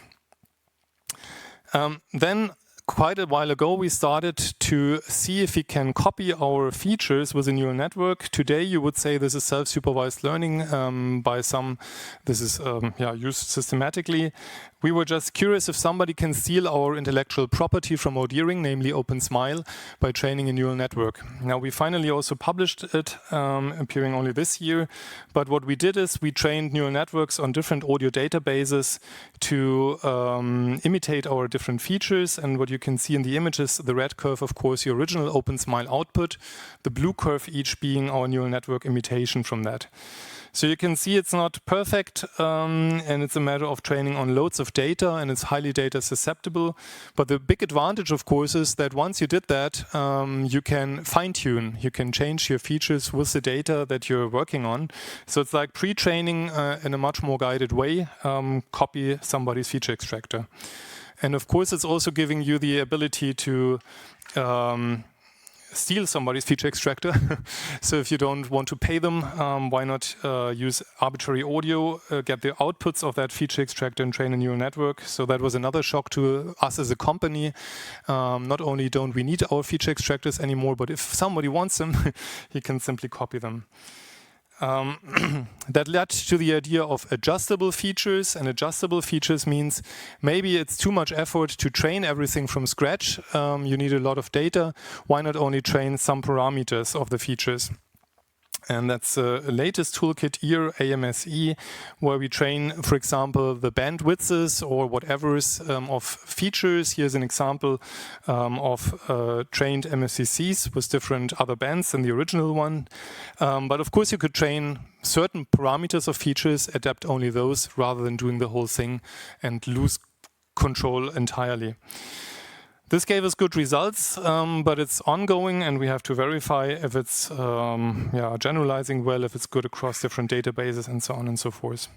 S2: Then, quite a while ago, we started to see if we can copy our features with a neural network. Today, you would say this is self-supervised learning by some. This is used systematically. We were just curious if somebody can steal our intellectual property from ODeering, namely openSMILE, by training a neural network. Now, we finally also published it, appearing only this year. But what we did is we trained neural networks on different audio databases to imitate our different features. And what you can see in the images, the red curve, of course, the original openSMILE output, the blue curve each being our neural network imitation from that. So you can see it's not perfect, and it's a matter of training on loads of data, and it's highly data susceptible. But the big advantage, of course, is that once you did that, you can fine-tune. You can change your features with the data that you're working on. So it's like pre-training in a much more guided way, copy somebody's feature extractor. And of course, it's also giving you the ability to steal somebody's feature extractor. So if you don't want to pay them, why not use arbitrary audio, get the outputs of that feature extractor and train a neural network. So that was another shock to us as a company. Not only don't we need our feature extractors anymore, but if somebody wants them, he can simply copy them. That led to the idea of adjustable features, and adjustable features means maybe it's too much effort to train everything from scratch. You need a lot of data. Why not only train some parameters of the features? And that's the latest toolkit, earAMSE, where we train, for example, the bandwidths or whatever's of features. Here's an example of trained MFCCs with different other bands than the original one. But of course, you could train certain parameters of features, adapt only those, rather than doing the whole thing and lose control entirely. This gave us good results, but it's ongoing, and we have to verify if it's generalizing well, if it's good across different databases, and so on and so forth.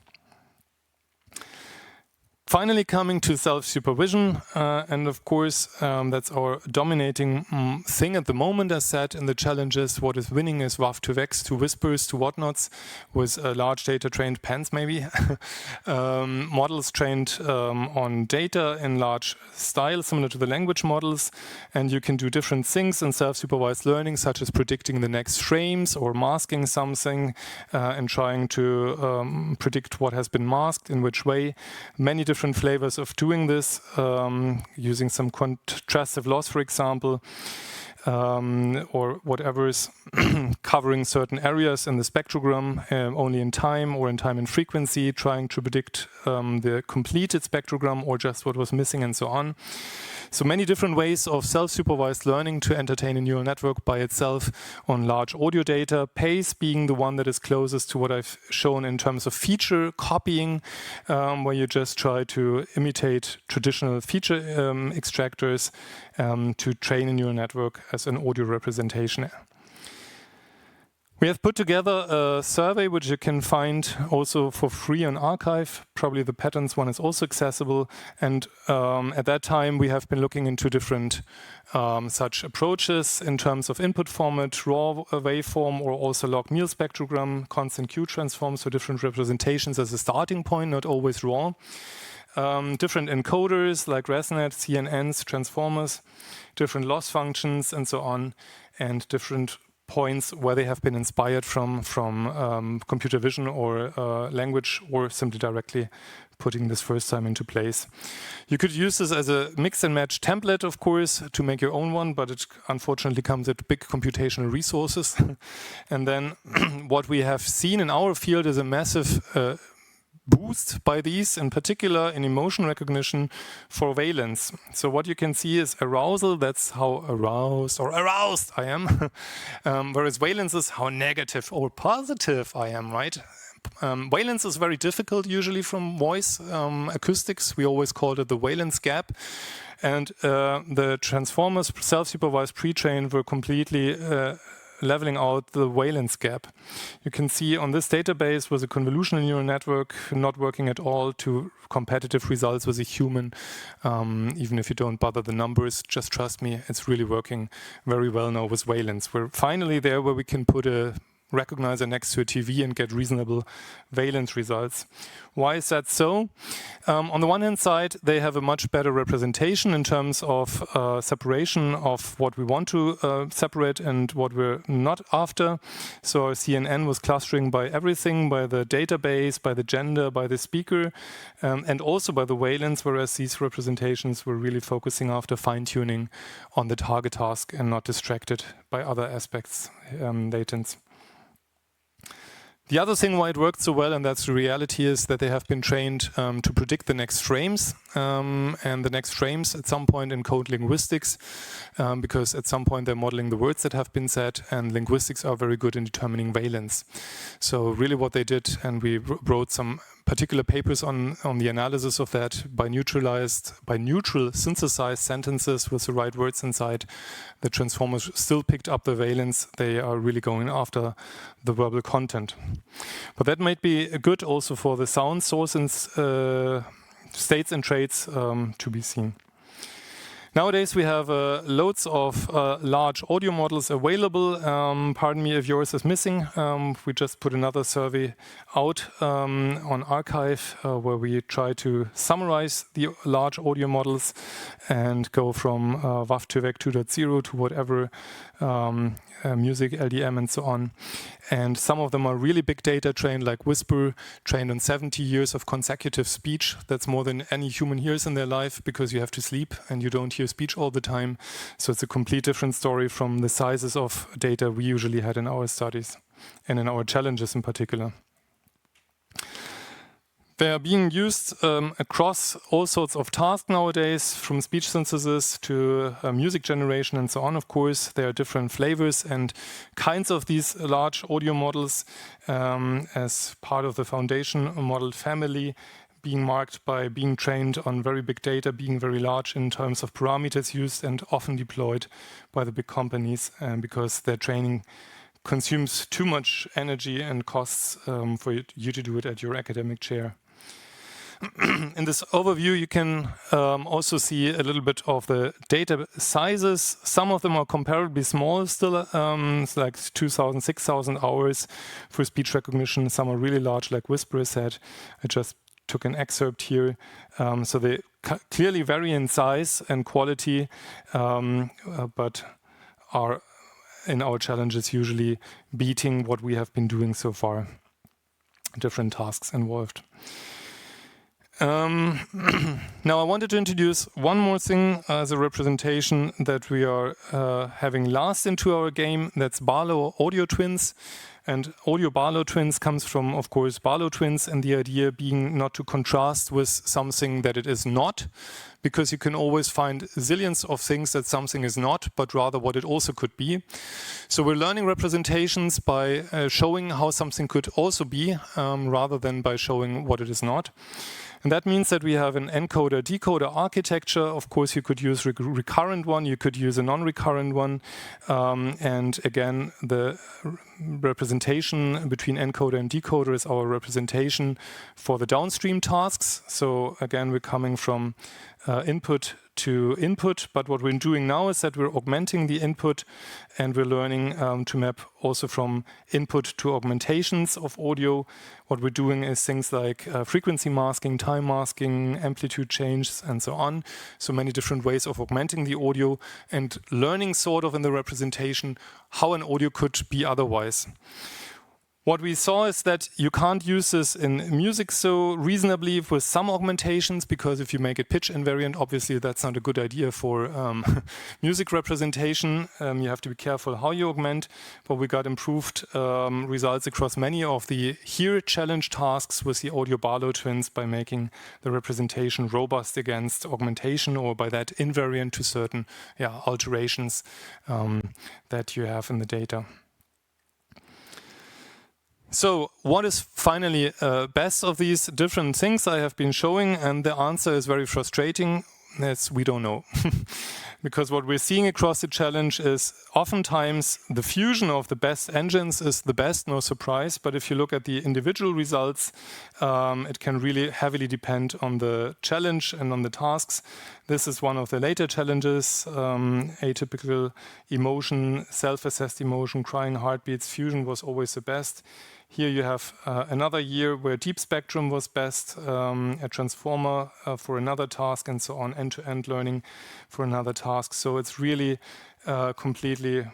S2: Finally, coming to self-supervision, and of course, that's our dominating thing at the moment. As said in the challenges, what is winning is WAF to VEX to Whispers to whatnots, with large data trained PANs maybe. Models trained on data in large style, similar to the language models, and you can do different things in self-supervised learning, such as predicting the next frames or masking something and trying to predict what has been masked in which way. Many different flavors of doing this, using some contrastive loss, for example, or whatever is covering certain areas in the spectrogram only in time or in time and frequency, trying to predict the completed spectrogram or just what was missing and so on. So many different ways of self-supervised learning to entertain a neural network by itself on large audio data. PACE being the one that is closest to what I've shown in terms of feature copying, where you just try to imitate traditional feature extractors to train a neural network as an audio representation. We have put together a survey which you can find also for free on arXiv. Probably the patterns one is also accessible. And at that time, we have been looking into different such approaches in terms of input format, raw waveform, or also log-meal spectrogram, constant Q transforms, so different representations as a starting point, not always raw. Different encoders like ResNet, CNNs, transformers, different loss functions, and so on, and different points where they have been inspired from computer vision or language, or simply directly putting this first time into place. You could use this as a mix and match template, of course, to make your own one, but it unfortunately comes at big computational resources. And then what we have seen in our field is a massive boost by these, in particular in emotion recognition for valence. So what you can see is arousal, that's how aroused I am, whereas valence is how negative or positive I am, right? Valence is very difficult usually from voice acoustics. We always called it the valence gap. And the transformers self-supervised pre-train were completely leveling out the valence gap. You can see on this database was a convolutional neural network not working at all to competitive results with a human. Even if you don't bother the numbers, just trust me, it's really working very well now with valence. We're finally there where we can put a recognizer next to a TV and get reasonable valence results. Why is that so? On the one hand side, they have a much better representation in terms of separation of what we want to separate and what we're not after. So our CNN was clustering by everything, by the database, by the gender, by the speaker, and also by the valence, whereas these representations were really focusing after fine-tuning on the target task and not distracted by other aspects, latents. The other thing why it worked so well, and that's the reality, is that they have been trained to predict the next frames, and the next frames at some point encode linguistics, because at some point they're modeling the words that have been said, and linguistics are very good in determining valence. So really what they did, and we wrote some particular papers on the analysis of that, by neutral synthesized sentences with the right words inside, the transformers still picked up the valence. They are really going after the verbal content. But that might be good also for the sound source and states and traits to be seen. Nowadays we have loads of large audio models available. Pardon me if yours is missing. We just put another survey out on Archive where we try to summarize the large audio models and go from WAV to VEC 2.0 to whatever, music, LDM and so on. And some of them are really big data trained, like Whisper, trained on 70 years of consecutive speech. That's more than any human hears in their life, because you have to sleep and you don't hear speech all the time. So it's a complete different story from the sizes of data we usually had in our studies and in our challenges in particular. They are being used across all sorts of tasks nowadays, from speech synthesis to music generation and so on. Of course, there are different flavors and kinds of these large audio models as part of the foundation model family, being marked by being trained on very big data, being very large in terms of parameters used and often deployed by the big companies, because their training consumes too much energy and costs for you to do it at your academic chair. In this overview, you can also see a little bit of the data sizes. Some of them are comparably small still, it's like 2,000, 6,000 hours for speech recognition. Some are really large, like Whisper said. I just took an excerpt here. So they clearly vary in size and quality, but are in our challenges usually beating what we have been doing so far. Different tasks involved. Now I wanted to introduce one more thing as a representation that we are having last into our game. That's Barlow audio twins. And audio Barlow twins comes from, of course, Barlow twins, and the idea being not to contrast with something that it is not, because you can always find zillions of things that something is not, but rather what it also could be. So we're learning representations by showing how something could also be, rather than by showing what it is not. And that means that we have an encoder-decoder architecture. Of course, you could use a recurrent one, you could use a non-recurrent one. And again, the representation between encoder and decoder is our representation for the downstream tasks. So again, we're coming from input to input, but what we're doing now is that we're augmenting the input, and we're learning to map also from input to augmentations of audio. What we're doing is things like frequency masking, time masking, amplitude changes, and so on. So many different ways of augmenting the audio and learning sort of in the representation how an audio could be otherwise. What we saw is that you can't use this in music so reasonably with some augmentations, because if you make it pitch invariant, obviously that's not a good idea for music representation. You have to be careful how you augment, but we got improved results across many of the here challenge tasks with the audio Barlow twins by making the representation robust against augmentation, or by that invariant to certain alterations that you have in the data. So what is finally best of these different things I have been showing? And the answer is very frustrating. It's we don't know. Because what we're seeing across the challenge is oftentimes the fusion of the best engines is the best, no surprise. But if you look at the individual results, it can really heavily depend on the challenge and on the tasks. This is one of the later challenges, atypical emotion, self-assessed emotion, crying heartbeats, fusion was always the best. Here you have another year where deep spectrum was best, a transformer for another task, and so on, end-to-end learning for another task. So it's really completely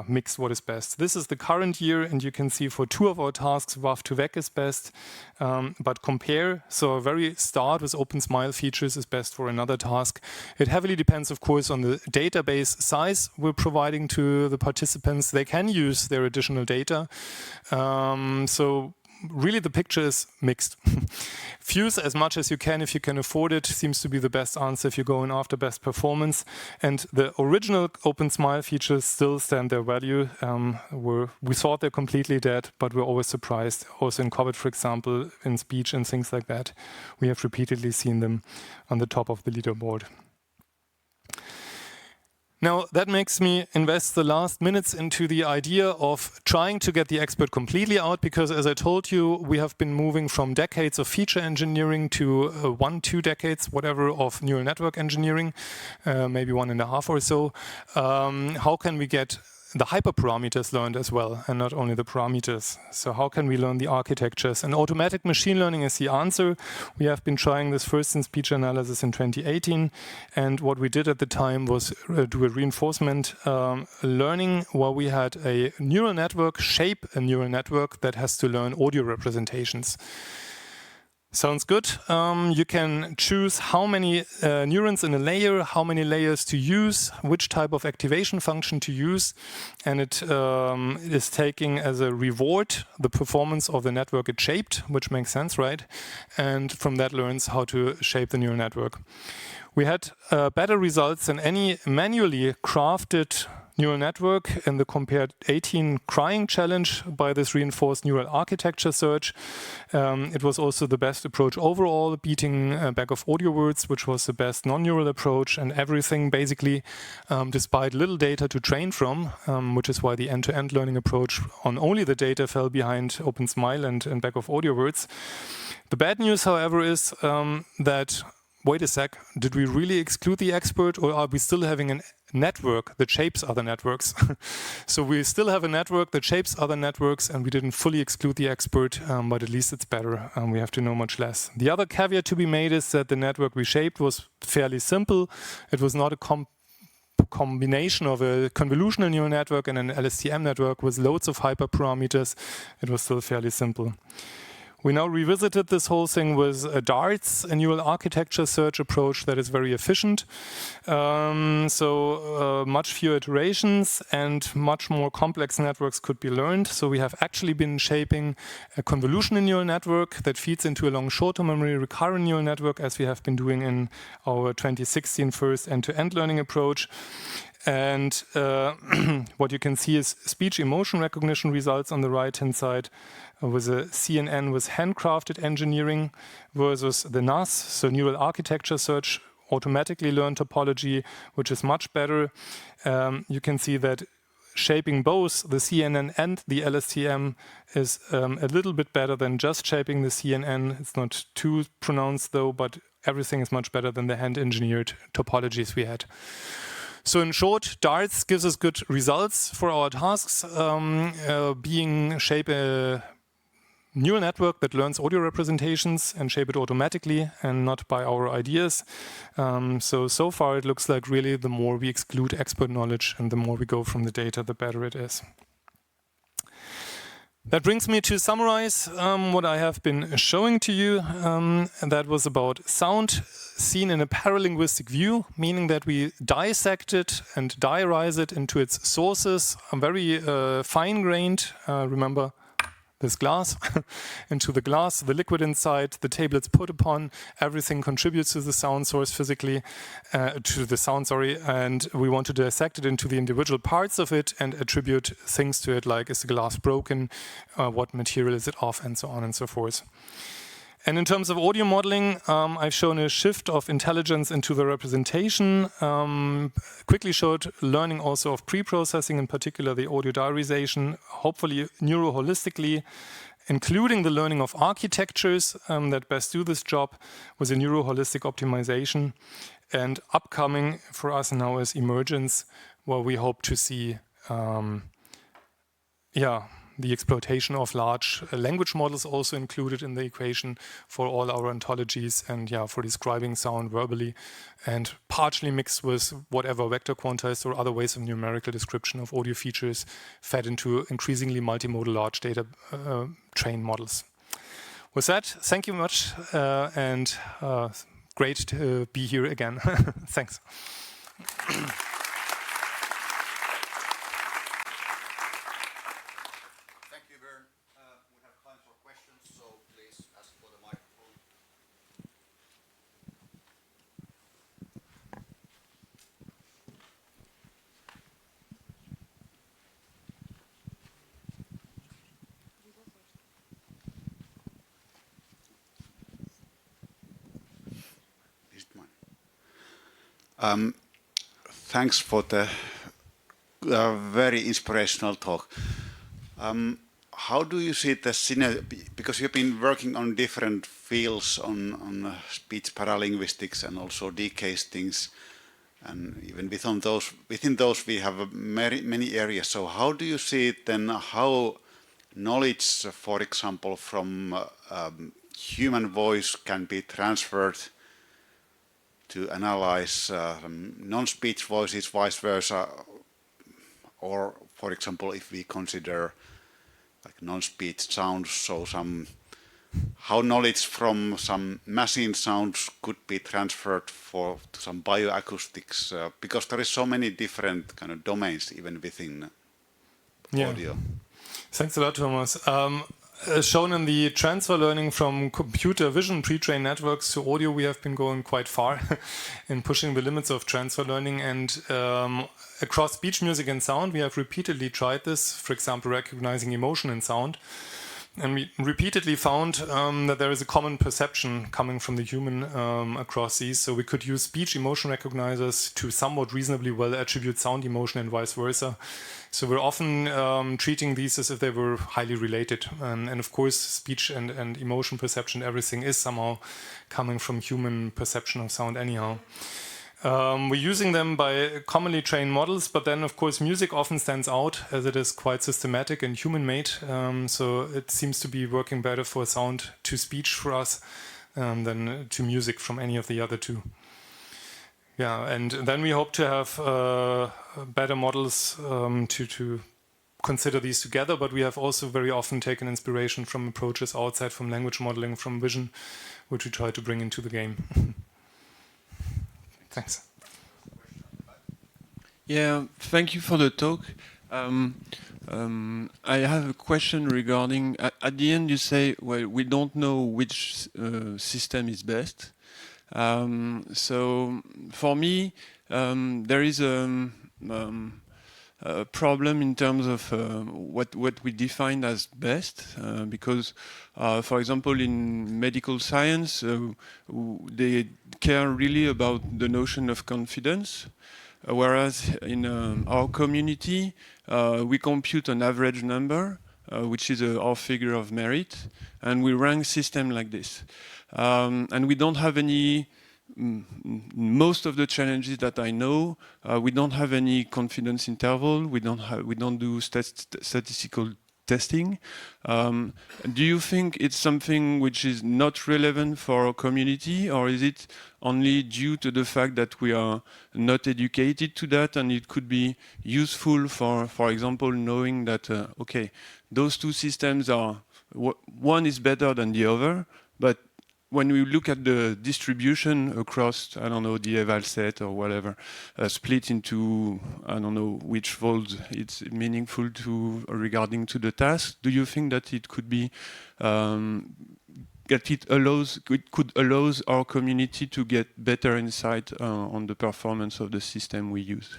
S2: mixed what is best. This is the current year, and you can see for two of our tasks, WAF to VEC is best, but compare, so a very start with openSMILE features is best for another task. It heavily depends, of course, on the database size we're providing to the participants. They can use their additional data. So really the picture is mixed. Fuse as much as you can if you can afford it seems to be the best answer if you're going after best performance. And the original openSMILE features still stand their value. We thought they're completely dead, but we're always surprised. Also in COVID, for example, in speech and things like that, we have repeatedly seen them on the top of the leaderboard. Now, that makes me invest the last minutes into the idea of trying to get the expert completely out, because as I told you, we have been moving from decades of feature engineering to 1-2 decades, whatever, of neural network engineering, maybe 1.5 or so. How can we get the hyperparameters learned as well, and not only the parameters? So how can we learn the architectures? And automatic machine learning is the answer. We have been trying this first in speech analysis in 2018, and what we did at the time was do a reinforcement learning, where we had a neural network shape a neural network that has to learn audio representations. Sounds good. You can choose how many neurons in a layer, how many layers to use, which type of activation function to use, and it is taking as a reward the performance of the network it shaped, which makes sense, right? And from that learns how to shape the neural network. We had better results than any manually crafted neural network in the compared 18 crying challenge by this reinforced neural architecture search. It was also the best approach overall, beating back of audio words, which was the best non-neural approach, and everything basically, despite little data to train from, which is why the end-to-end learning approach on only the data fell behind openSMILE and back of audio words. The bad news, however, is that wait a sec, did we really exclude the expert, or are we still having a network that shapes other networks? So we still have a network that shapes other networks, and we didn't fully exclude the expert, but at least it's better. We have to know much less. The other caveat to be made is that the network we shaped was fairly simple. It was not a combination of a convolutional neural network and an LSTM network with loads of hyperparameters. It was still fairly simple. We now revisited this whole thing with DARTS, a neural architecture search approach that is very efficient. Much fewer iterations and much more complex networks could be learned. So we have actually been shaping a convolutional neural network that feeds into a long short-term memory recurrent neural network, as we have been doing in our 2016 first end-to-end learning approach. And what you can see is speech emotion recognition results on the right-hand side with a CNN with handcrafted engineering versus the NAS, so neural architecture search, automatically learned topology, which is much better. You can see that shaping both the CNN and the LSTM is a little bit better than just shaping the CNN. It's not too pronounced though, but everything is much better than the hand-engineered topologies we had. So in short, DARTS gives us good results for our tasks, being shape a neural network that learns audio representations and shape it automatically and not by our ideas. So far it looks like really the more we exclude expert knowledge and the more we go from the data, the better it is. That brings me to summarize what I have been showing to you, and that was about sound seen in a paralinguistic view, meaning that we dissect it and diarize it into its sources, very fine-grained, remember this glass, into the glass, the liquid inside, the tablets put upon, everything contributes to the sound source physically, to the sound, sorry, and we want to dissect it into the individual parts of it and attribute things to it, like is the glass broken, what material is it of, and so on and so forth. And in terms of audio modeling, I've shown a shift of intelligence into the representation, quickly showed learning also of pre-processing, in particular the audio diarisation, hopefully neuro-holistically, including the learning of architectures that best do this job with a neuro-holistic optimization. And upcoming for us now is Emergence, where we hope to see the exploitation of large language models also included in the equation for all our ontologies and for describing sound verbally, and partially mixed with whatever vector quantized or other ways of numerical description of audio features fed into increasingly multimodal large data trained models. With that, thank you much and great to be here again. Thanks.
S4: Thanks for the very inspirational talk. How do you see the synergy? Because you've been working on different fields on speech paralinguistics and also DCASE things, and even within those we have many areas. So how do you see it then? How knowledge, for example, from human voice can be transferred to analyze non-speech voices, vice versa, or, for example, if we consider like non-speech sounds, so how knowledge from some machine sounds could be transferred to some bioacoustics, because there is so many different kind of domains even within audio.
S2: Thanks a lot, Thomas. As shown in the transfer learning from computer vision pre-trained networks to audio, we have been going quite far in pushing the limits of transfer learning. And across speech, music, and sound, we have repeatedly tried this, for example, recognizing emotion in sound. And we repeatedly found that there is a common perception coming from the human across these. So we could use speech emotion recognizers to somewhat reasonably well attribute sound emotion and vice versa. So we're often treating these as if they were highly related. And of course, speech and emotion perception, everything is somehow coming from human perception of sound anyhow. We're using them by commonly trained models, but then of course music often stands out as it is quite systematic and human-made. So it seems to be working better for sound to speech for us than to music from any of the other two. Yeah, and then we hope to have better models to consider these together, but we have also very often taken inspiration from approaches outside from language modeling, from vision, which we try to bring into the game. Thanks.
S5: Yeah, thank you for the talk. I have a question regarding, at the end you say, well, we don't know which system is best. So for me, there is a problem in terms of what we define as best, because, for example, in medical science, they care really about the notion of confidence, whereas in our community, we compute an average number, which is our figure of merit, and we rank system like this. And we don't have any, most of the challenges that I know, we don't have any confidence interval, we don't do statistical testing. Do you think it's something which is not relevant for our community, or is it only due to the fact that we are not educated to that, and it could be useful for example, knowing that, okay, those two systems are, one is better than the other, but when we look at the distribution across, I don't know, the eval set or whatever, split into, I don't know which folds it's meaningful to regarding to the task, do you think that it could be, that it could allow our community to get better insight on the performance of the system we use?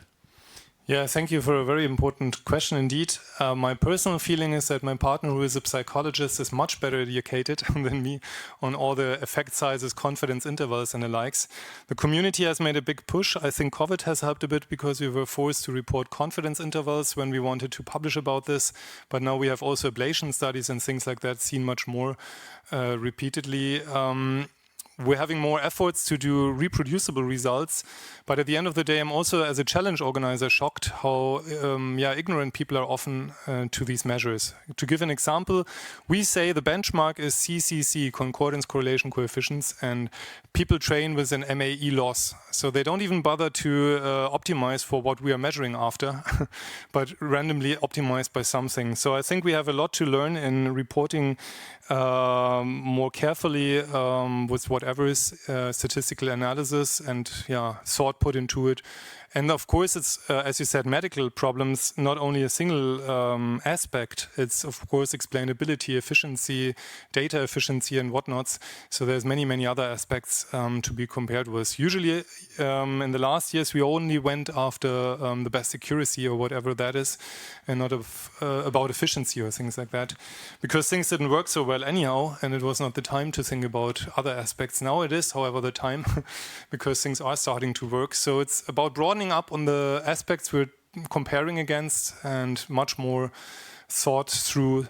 S2: Yeah, thank you for a very important question indeed. My personal feeling is that my partner, who is a psychologist, is much better educated than me on all the effect sizes, confidence intervals and the likes. The community has made a big push. I think COVID has helped a bit because we were forced to report confidence intervals when we wanted to publish about this. But now we have also ablation studies and things like that seen much more repeatedly. We're having more efforts to do reproducible results, but at the end of the day, I'm also, as a challenge organizer, shocked how ignorant people are often to these measures. To give an example, we say the benchmark is CCC, concordance correlation coefficients, and people train with an MAE loss. So they don't even bother to optimize for what we are measuring after, but randomly optimized by something. So I think we have a lot to learn in reporting more carefully with whatever is statistical analysis and thought put into it. And of course, it's, as you said, medical problems, not only a single aspect. It's, of course, explainability, efficiency, data efficiency, and whatnots. So there's many, many other aspects to be compared with. Usually, in the last years, we only went after the best accuracy or whatever that is, and not about efficiency or things like that. Because things didn't work so well anyhow, and it was not the time to think about other aspects. Now it is, however, the time, because things are starting to work. So it's about broadening up on the aspects we're comparing against and much more thought through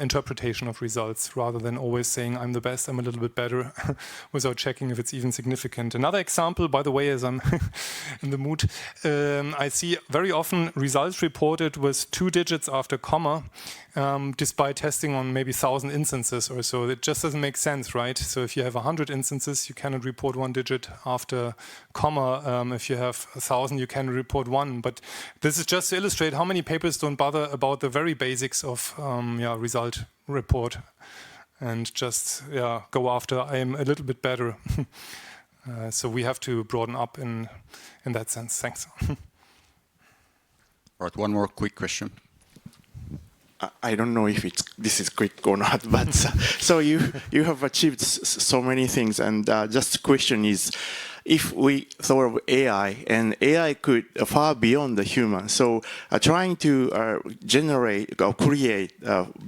S2: interpretation of results rather than always saying I'm the best, I'm a little bit better without checking if it's even significant. Another example, by the way, as I'm in the mood, I see very often results reported with 2 digits after comma, despite testing on maybe 1,000 instances or so. It just doesn't make sense, right? So if you have 100 instances, you cannot report 1 digit after comma. If you have 1,000, you can report 1. But this is just to illustrate how many papers don't bother about the very basics of result report and just go after I'm a little bit better. So we have to broaden up in that sense. Thanks.
S1: Right, one more quick question.
S6: I don't know if this is quick or not, but so you have achieved so many things, and just the question is, if we thought of AI, and AI could far beyond the human, so trying to generate or create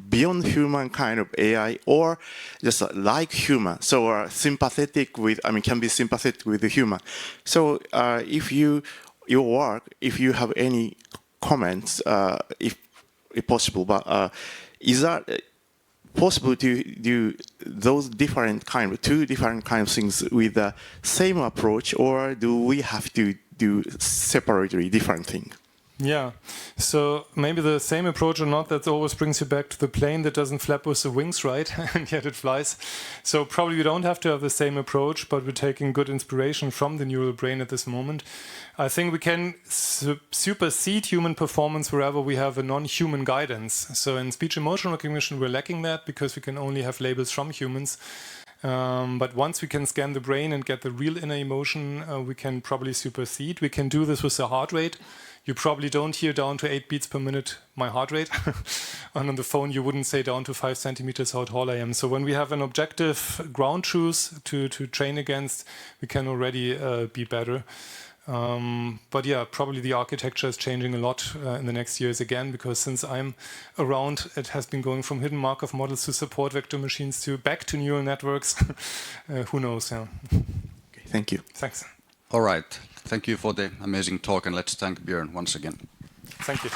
S6: beyond human kind of AI, or just like human, so sympathetic with, can be sympathetic with the human. So if your work, if you have any comments, if possible, but is that possible to do those different kind of, 2 different kind of things with the same approach, or do we have to do separately different things?
S2: Yeah, so maybe the same approach or not, that always brings you back to the plane that doesn't flap with the wings, right? And yet it flies. So probably we don't have to have the same approach, but we're taking good inspiration from the neural brain at this moment. I think we can supersede human performance wherever we have a non-human guidance. So in speech emotion recognition, we're lacking that because we can only have labels from humans. But once we can scan the brain and get the real inner emotion, we can probably supersede. We can do this with the heart rate. You probably don't hear down to 8 beats per minute my heart rate. And on the phone, you wouldn't say down to 5 centimeters how tall I am. So when we have an objective ground truth to train against, we can already be better. But yeah, probably the architecture is changing a lot in the next years again, because since I'm around, it has been going from hidden Markov models to support vector machines to back to neural networks. Who knows? Yeah.
S6: Okay, thank you.
S2: Thanks.
S1: All right. Thank you for the amazing talk, and let's thank Björn once again.
S2: Thank you.